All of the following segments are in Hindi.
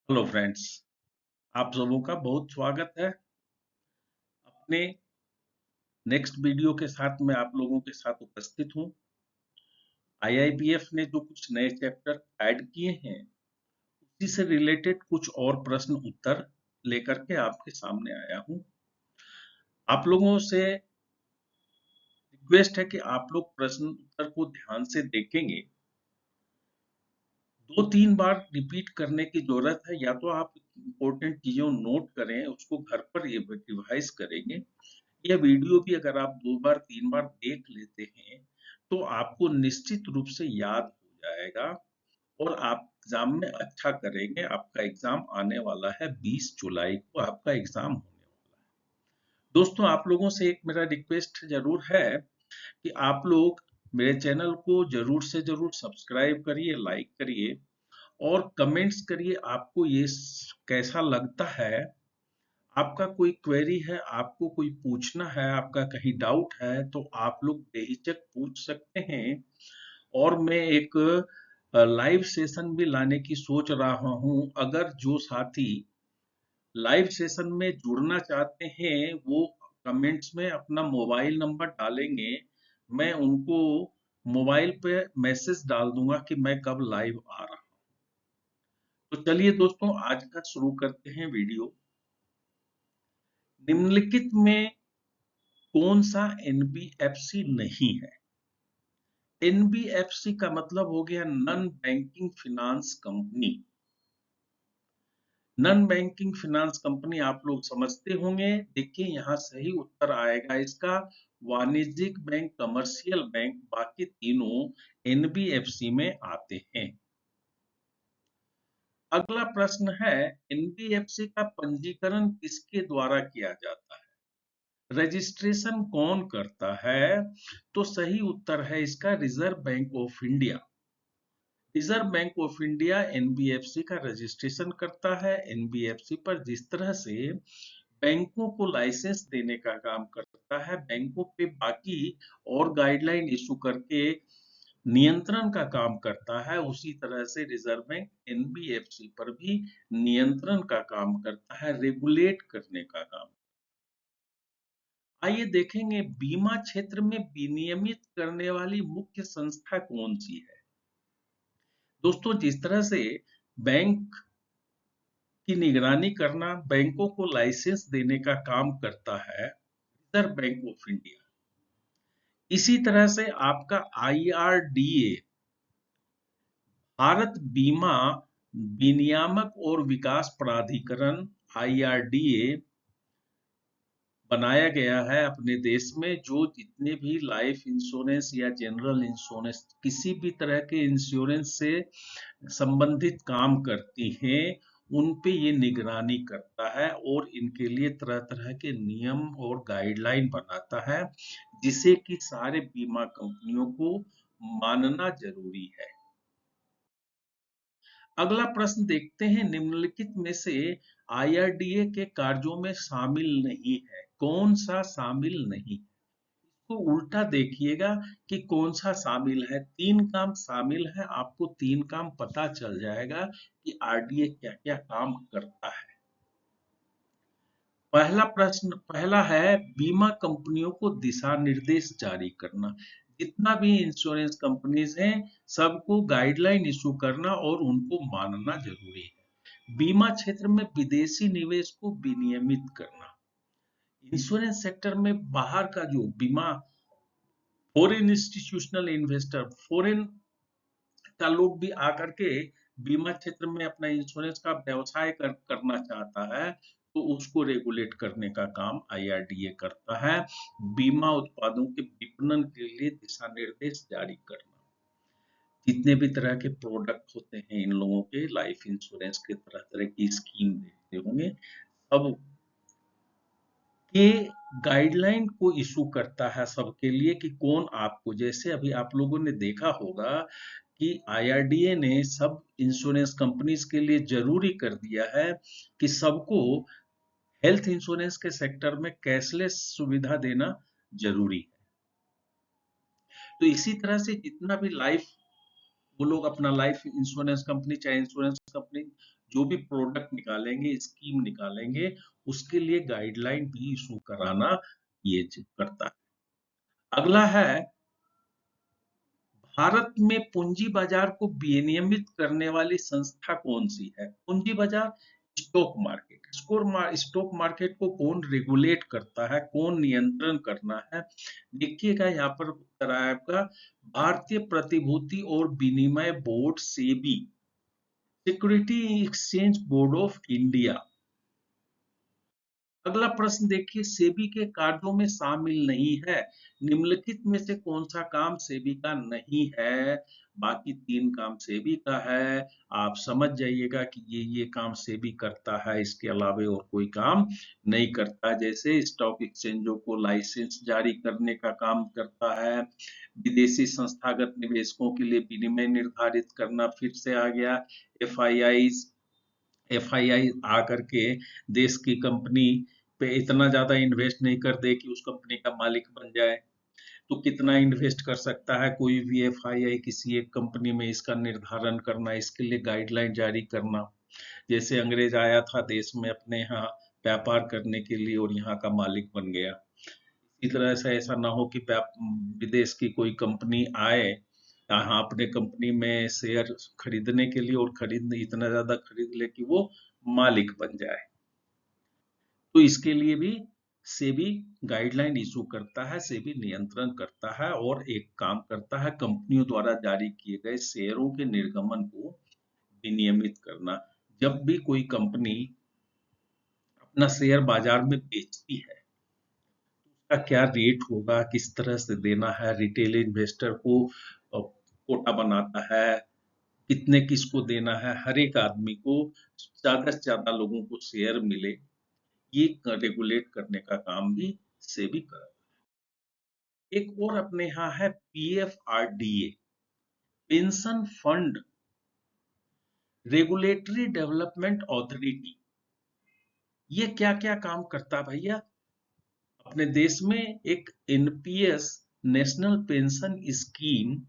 हेलो फ्रेंड्स, आप सबों का बहुत स्वागत है। अपने नेक्स्ट वीडियो के साथ मैं आप लोगों के साथ उपस्थित हूँ। आईआईपीएफ ने जो कुछ नए चैप्टर ऐड किए हैं, उसी से रिलेटेड कुछ और प्रश्न उत्तर लेकर के आपके सामने आया हूँ। आप लोगों से रिक्वेस्ट है कि आप लोग प्रश्न उत्तर को ध्यान से देखेंगे। 2-3 बार रिपीट करने की जरूरत है, या तो आप इम्पोर्टेंट चीजों नोट करें, उसको घर पर ये रिवाइज करेंगे। यह वीडियो भी अगर आप 2 बार 3 बार देख लेते हैं तो आपको निश्चित रूप से याद हो जाएगा और आप एग्जाम में अच्छा करेंगे। आपका एग्जाम आने वाला है 20 जुलाई को आपका एग्जाम होने वाला है। दोस्तों, आप लोगों से एक मेरा रिक्वेस्ट जरूर है कि आप लोग मेरे चैनल को जरूर से जरूर सब्सक्राइब करिए, लाइक करिए और कमेंट्स करिए। आपको ये कैसा लगता है? आपका कोई क्वेरी है, आपको कोई पूछना है, आपका कहीं डाउट है तो आप लोग बेहिचक पूछ सकते हैं। और मैं एक लाइव सेशन भी लाने की सोच रहा हूं। अगर जो साथी लाइव सेशन में जुड़ना चाहते हैं वो कमेंट्स में अपना मोबाइल नंबर डालेंगे, मैं उनको मोबाइल पे मैसेज डाल दूंगा कि मैं कब लाइव आ रहा हूं। तो चलिए दोस्तों, आज का शुरू करते हैं वीडियो। निम्नलिखित में कौन सा एनबीएफसी नहीं है? एनबीएफसी का मतलब हो गया non banking finance company. Non banking finance company आप लोग समझते होंगे। देखिए, यहाँ सही उत्तर आएगा इसका वाणिज्यिक बैंक, कमर्शियल बैंक, बाकी तीनों एनबीएफसी में आते हैं। अगला प्रश्न है, एनबीएफसी का पंजीकरण किसके द्वारा किया जाता है? रजिस्ट्रेशन कौन करता है? तो सही उत्तर है इसका reserve bank of India. Reserve bank of India NBFC का रजिस्ट्रेशन करता है। एनबीएफसी पर जिस तरह से बैंकों को लाइसेंस देने का काम करता है, बैंकों पे बाकी और गाइडलाइन इशू करके नियंत्रण का काम करता है, उसी तरह से रिजर्व बैंक एनबीएफसी पर भी नियंत्रण का काम करता है, रेगुलेट करने का काम। आइए देखेंगे, बीमा क्षेत्र में विनियमित करने वाली मुख्य संस्था कौन सी है? दोस्तों, जिस तरह से बैंक की निगरानी करना, बैंकों को लाइसेंस देने का काम करता है रिजर्व बैंक ऑफ इंडिया, इसी तरह से आपका आईआरडीए, भारत बीमा विनियामक और विकास प्राधिकरण, आईआरडीए बनाया गया है अपने देश में, जो जितने भी लाइफ इंश्योरेंस या जनरल इंश्योरेंस, किसी भी तरह के इंश्योरेंस से संबंधित काम करती हैं, उन पे ये निगरानी करता है और इनके लिए तरह-तरह के नियम और गाइडलाइन बनाता है, जिसे कि सारे बीमा कंपनियों को मानना जरूरी है। अगला प्रश्न देखते हैं, निम्नलिखित में से आईआरडीए के कार्यों में शामिल नहीं है? कौन सा शामिल नहीं है? तो उल्टा देखिएगा कि कौन सा शामिल है। 3 काम शामिल है, आपको 3 काम पता चल जाएगा कि आरडीए क्या-क्या काम करता है। पहला है बीमा कंपनियों को दिशा निर्देश जारी करना। जितना भी इंश्योरेंस कंपनीज हैं, सबको गाइडलाइन इशू करना और उनको मानना जरूरी है। बीमा क्षेत्र में विदेशी निवेश को विनियमित करना। इंश्योरेंस सेक्टर में बाहर का जो बीमा, फॉरेन इंस्टीट्यूशनल इन्वेस्टर, फॉरेन का लोग भी आकर के बीमा क्षेत्र में अपना इंश्योरेंस का व्यवसाय करना चाहता है, तो उसको रेगुलेट करने का काम आईआरडीए करता है। बीमा उत्पादों के विपणन के लिए दिशा निर्देश जारी करना। जितने भी तरह के प्रोडक्ट होते हैं इन लोगों के, लाइफ इंश्योरेंस के तरह तरह की स्कीम देखते होंगे, अब के गाइडलाइन को इशू करता है सबके लिए कि कौन आपको, जैसे अभी आप लोगों ने देखा होगा कि आईआरडीए ने सब इंश्योरेंस कंपनीज के लिए जरूरी कर दिया है कि सबको हेल्थ इंश्योरेंस के सेक्टर में कैशलेस सुविधा देना जरूरी है। तो इसी तरह से जितना भी लाइफ, वो लोग अपना लाइफ इंश्योरेंस कंपनी चाहे इंश्योरेंस कंपनी जो भी प्रोडक्ट निकालेंगे, स्कीम निकालेंगे, उसके लिए गाइडलाइन भी इशू कराना ये करता है। अगला है, भारत में पूंजी बाजार को विनियमित करने वाली संस्था कौन सी है? पूंजी बाजार, स्टॉक मार्केट। स्टॉक मार्केट को कौन रेगुलेट करता है, कौन नियंत्रण करना है? देखिएगा यहाँ पर उत्तर आया आपका, भारतीय प्रतिभूति और विनिमय board, SEBI, security exchange board of India. अगला प्रश्न देखिए, सेबी के कार्यों में शामिल नहीं है, निम्नलिखित में से कौन सा काम सेबी का नहीं है? बाकी तीन काम सेबी का है। आप समझ जाइएगा कि ये काम सेबी करता है, इसके अलावा और कोई काम नहीं करता। जैसे स्टॉक एक्सचेंजों को लाइसेंस जारी करने का काम करता है, विदेशी संस्थागत निवेशकों के लिए विनिमय निर्धारित करना फिर से आ गया, एफआईआई एफआईआई आकर के देश की कंपनी पे इतना ज्यादा इन्वेस्ट नहीं कर दे कि उस कंपनी का मालिक बन जाए। तो कितना इन्वेस्ट कर सकता है कोई भी एफआईआई किसी एक कंपनी में, इसका निर्धारण करना, इसके लिए गाइडलाइन जारी करना। जैसे अंग्रेज आया था देश में अपने यहाँ व्यापार करने के लिए और यहाँ का मालिक बन गया। इसी तरह से ऐसा ना हो कि विदेश की कोई कंपनी आए यहाँ अपने कंपनी में शेयर खरीदने के लिए और खरीद इतना ज्यादा खरीद ले कि वो मालिक बन जाए। तो इसके लिए भी सेबी गाइडलाइन इशू करता है, सेबी नियंत्रण करता है और एक काम करता है, कंपनियों द्वारा जारी किए गए शेयरों के निर्गमन को विनियमित करना। जब भी कोई कंपनी अपना शेयर बाजार में बेचती है, का क्या रेट होगा, किस तरह से देना है, रिटेल इन्वेस्टर को कोटा बनाता है, कितने किसको देना है, हर एक आदमी को ज्यादा से ज्यादा लोगों को शेयर मिले, ये रेगुलेट करने का काम भी सेबी कर। एक और अपने यहाँ है PFRDA, pension fund regulatory development authority. ये क्या क्या काम करता है भैया? अपने देश में एक एनपीएस, नेशनल पेंशन स्कीम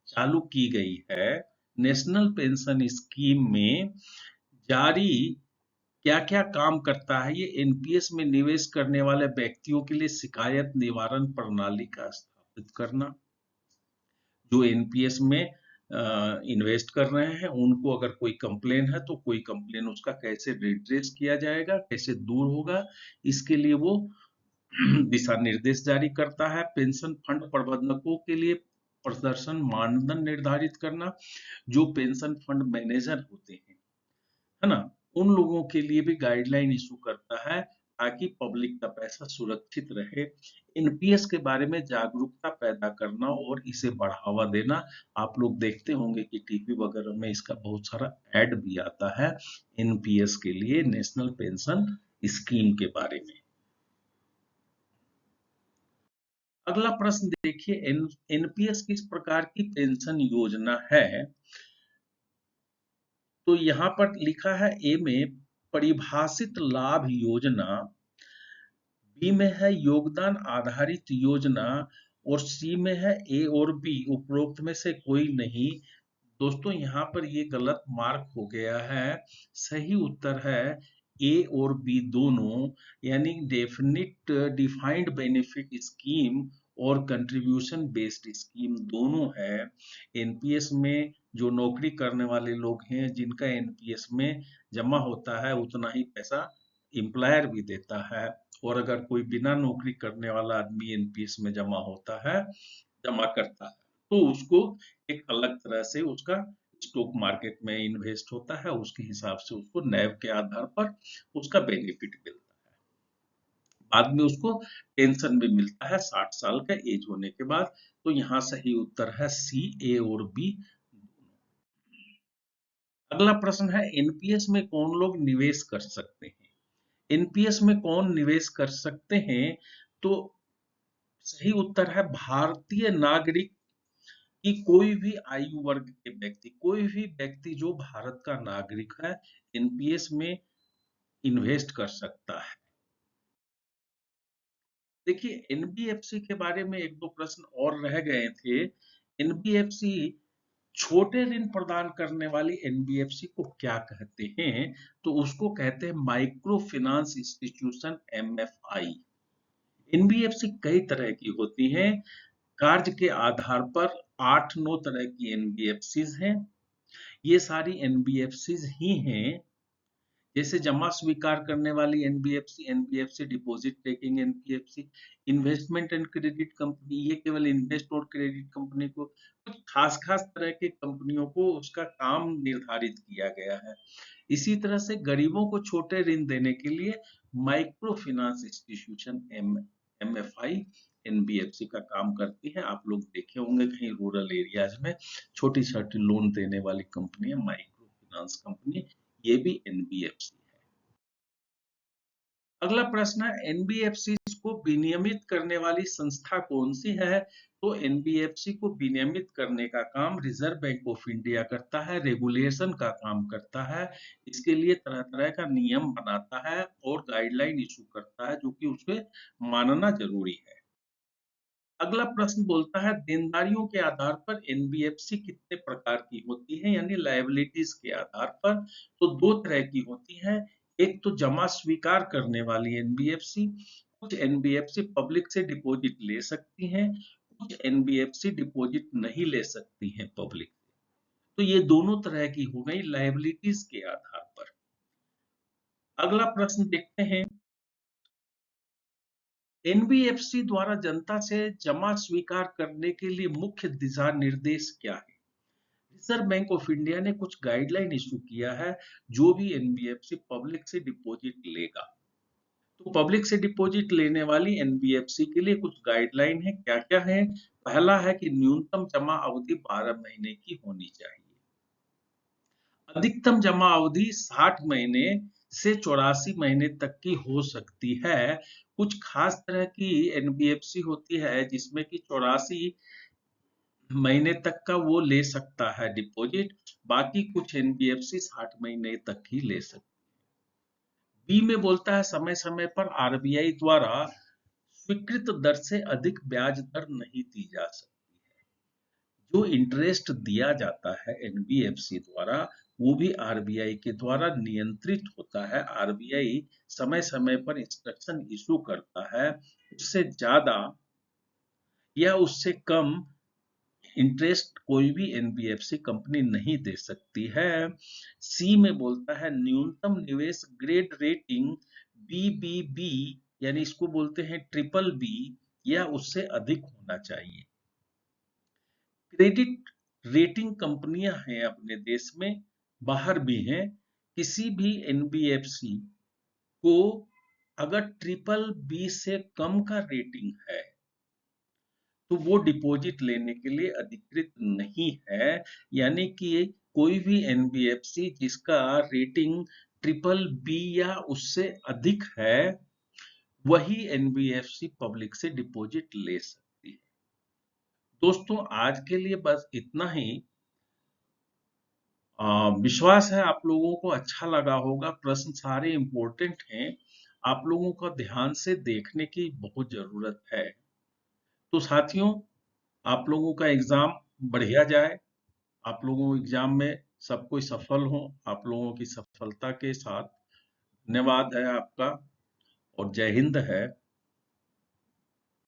चालू की गई है। नेशनल पेंशन स्कीम में जारी क्या क्या काम करता है? ये एनपीएस में निवेश करने वाले व्यक्तियों के लिए शिकायत निवारण प्रणाली का स्थापित करना। जो एनपीएस में इन्वेस्ट कर रहे हैं उनको अगर कोई कंप्लेन है तो कोई कंप्लेन उसका कैसे रिड्रेस किया जाएगा, कैसे दूर होगा, इसके लिए वो दिशा निर्देश जारी करता है। पेंशन फंड प्रबंधकों के लिए प्रदर्शन मानदंड निर्धारित करना। जो पेंशन फंड मैनेजर होते हैं, है ना, उन लोगों के लिए भी गाइडलाइन इशू करता है ताकि पब्लिक का पैसा सुरक्षित रहे। एनपीएस के बारे में जागरूकता पैदा करना और इसे बढ़ावा देना। आप लोग देखते होंगे कि टीवी वगैरह में इसका बहुत सारा एड भी आता है एनपीएस के लिए, नेशनल पेंशन स्कीम के बारे में। अगला प्रश्न देखिए, एनपीएस किस प्रकार की पेंशन योजना है? तो यहाँ पर लिखा है ए में परिभाषित लाभ योजना, बी में है योगदान आधारित योजना और सी में है ए और बी उपरोक्त में से कोई नहीं। दोस्तों यहाँ पर ये गलत मार्क हो गया है। सही उत्तर है ए और बी दोनों, यानी डेफिनिट डिफाइंड बेनिफिट स्कीम और कंट्रीब्यूशन बेस्ड स्कीम दोनों है। एनपीएस में जो नौकरी करने वाले लोग हैं जिनका एनपीएस में जमा होता है उतना ही पैसा एम्प्लॉयर भी देता है, और अगर कोई बिना नौकरी करने वाला आदमी एनपीएस में जमा करता है तो उसको एक अलग तरह से उसका स्टॉक मार्केट में इन्वेस्ट होता है, उसके हिसाब से उसको नैव के आधार पर उसका बेनिफिट मिलता है। बाद में उसको पेंशन भी मिलता है 60 साल का एज होने के बाद। तो यहाँ सही उत्तर है सी, ए और बी। अगला प्रश्न है, एनपीएस में कौन लोग निवेश कर सकते हैं? एनपीएस में कौन निवेश कर सकते हैं? तो सही उत्तर है भारतीय नागरिक कि कोई भी आयु वर्ग के व्यक्ति, कोई भी व्यक्ति जो भारत का नागरिक है एनपीएस में इन्वेस्ट कर सकता है। देखिए एनबीएफसी के बारे में एक दो प्रश्न और रह गए थे। एनबीएफसी छोटे ऋण प्रदान करने वाली एनबीएफसी को क्या कहते हैं? तो उसको कहते हैं micro finance institution, MFI. NBFC कई तरह की होती हैं। कार्य के आधार पर 8-9 तरह की एनबीएफसीज हैं। ये सारी एनबीएफसीज ही हैं, जैसे जमा स्वीकार करने वाली NBFC, NBFC deposit taking NBFC, investment and credit company, ये केवल इन्वेस्ट और क्रेडिट कंपनी को, कुछ खास खास तरह की कंपनियों को उसका काम निर्धारित किया गया है। इसी तरह से गरीबों को छोटे ऋण देने के लिए micro finance institution, MFI, NBFC का काम करती है। आप लोग देखे होंगे कहीं रूरल एरियाज में छोटी छोटी लोन देने वाली कंपनी है माइक्रो फाइनेंस कंपनी, ये भी एनबीएफसी है। अगला प्रश्न है, एनबीएफसी को विनियमित करने वाली संस्था कौन सी है? तो एनबीएफसी को विनियमित करने का काम रिजर्व बैंक ऑफ इंडिया करता है, रेगुलेशन का काम करता है, इसके लिए तरह तरह का नियम बनाता है और गाइडलाइन इशू करता है, जो कि उसे मानना जरूरी है। अगला प्रश्न बोलता है, देनदारियों के आधार पर एनबीएफसी कितने प्रकार की होती है, यानी लायबिलिटीज के आधार पर। तो दो तरह की होती है। एक तो जमा स्वीकार करने वाली एनबीएफसी, कुछ एनबीएफसी पब्लिक से डिपॉजिट ले सकती हैं, कुछ एनबीएफसी डिपॉजिट नहीं ले सकती हैं पब्लिक। तो ये दोनों तरह की हो गई लायबिलिटीज के आधार पर। अगला प्रश्न देखते हैं, एनबीएफसी द्वारा जनता से जमा स्वीकार करने के लिए मुख्य दिशा निर्देश क्या है? रिजर्व बैंक ऑफ इंडिया ने कुछ गाइडलाइन इशू किया है, जो भी एनबीएफसी पब्लिक से डिपॉजिट लेगा। तो पब्लिक से डिपॉजिट लेने वाली एनबीएफसी के लिए कुछ गाइडलाइन है, क्या क्या है? पहला है कि न्यूनतम जमा अवधि 12 महीने की होनी चाहिए। अधिकतम जमा अवधि 60 महीने से 84 महीने तक की हो सकती है। कुछ खास तरह की एनबीएफसी होती है जिसमें कि 84 महीने तक का वो ले सकता है डिपॉजिट, बाकी कुछ एनबीएफसी 60 महीने तक ही ले सकती है। बी में बोलता है, समय समय पर आरबीआई द्वारा स्वीकृत दर से अधिक ब्याज दर नहीं दी जा सकती है। जो इंटरेस्ट दिया जाता है एनबीएफसी द्वारा, वो भी आरबीआई के द्वारा नियंत्रित होता है। आरबीआई समय समय पर इंस्ट्रक्शन इशू करता है, उससे ज्यादा या उससे कम इंटरेस्ट कोई भी एनबीएफसी कंपनी नहीं दे सकती है। सी में बोलता है, न्यूनतम निवेश ग्रेड रेटिंग बीबीबी, यानी इसको बोलते हैं ट्रिपल बी, या उससे अधिक होना चाहिए। क्रेडिट रेटिंग कंपनियां हैं अपने देश में, बाहर भी हैं। किसी भी एनबीएफसी को अगर ट्रिपल बी से कम का रेटिंग है, तो वो डिपॉजिट लेने के लिए अधिकृत नहीं है। यानी कि कोई भी एनबीएफसी जिसका रेटिंग ट्रिपल बी या उससे अधिक है, वही एनबीएफसी पब्लिक से डिपॉजिट ले सकती है। दोस्तों, आज के लिए बस इतना ही। विश्वास है आप लोगों को अच्छा लगा होगा। प्रश्न सारे इंपॉर्टेंट हैं, आप लोगों को ध्यान से देखने की बहुत जरूरत है। तो साथियों, आप लोगों का एग्जाम बढ़िया जाए, आप लोगों एग्जाम में सब कोई सफल हो। आप लोगों की सफलता के साथ धन्यवाद है आपका, और जय हिंद है।